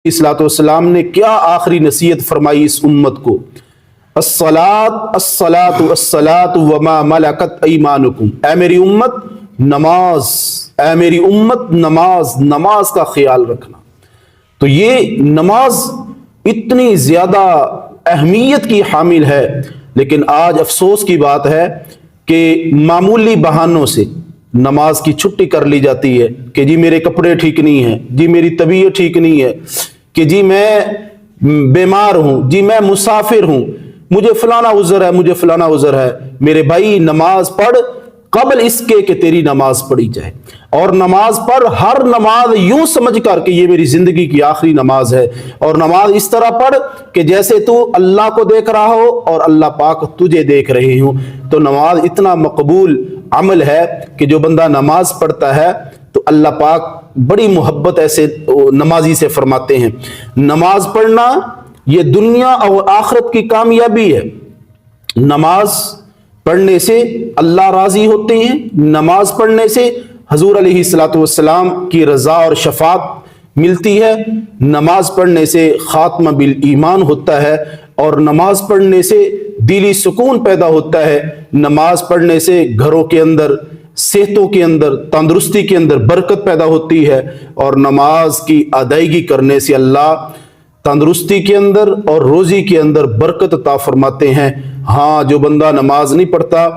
अलैहिस्सलाम ने क्या आखिरी नसीहत फरमाई इस उम्मत को? अस्सलात अस्सलातु अस्सलातु वमा मलकत ऐमानुकुम। ऐ मेरी उम्मत नमाज, ऐ मेरी उम्मत नमाज, नमाज का ख्याल रखना। तो ये नमाज इतनी ज्यादा अहमियत की हामिल है, लेकिन आज अफसोस की बात है कि मामूली बहानों से नमाज की छुट्टी कर ली जाती है कि जी मेरे कपड़े ठीक नहीं है, जी मेरी तबीयत ठीक नहीं है, कि जी मैं बीमार हूं, जी मैं मुसाफिर हूं, मुझे फलाना उज़र है, मुझे फलाना उज़र है। मेरे भाई नमाज पढ़ कबल इसके कि तेरी नमाज पढ़ी जाए, और नमाज पढ़ हर नमाज यूं समझ कर कि ये मेरी जिंदगी की आखिरी नमाज है। और नमाज इस तरह पढ़ कि जैसे तू अल्लाह को देख रहा हो और अल्लाह पाक तुझे देख रहे हो। तो नमाज इतना मकबूल अमल है कि जो बंदा नमाज पढ़ता है तो अल्लाह पाक बड़ी मोहब्बत ऐसे नमाजी से फरमाते हैं। नमाज पढ़ना ये दुनिया और आखिरत की कामयाबी है। नमाज पढ़ने से अल्लाह राजी होते हैं, नमाज पढ़ने से हजूर अलैहिस्सलातु वस्सलाम की रजा और शफात मिलती है, नमाज पढ़ने से खात्मा बिल ईमान होता है, और नमाज पढ़ने से दिली सुकून पैदा होता है। नमाज पढ़ने से घरों के अंदर, सेहतों के अंदर, तंदुरुस्ती के अंदर बरकत पैदा होती है, और नमाज की अदायगी करने से अल्लाह तंदुरुस्ती के अंदर और रोजी के अंदर बरकत अता फरमाते हैं। हाँ, जो बंदा नमाज नहीं पढ़ता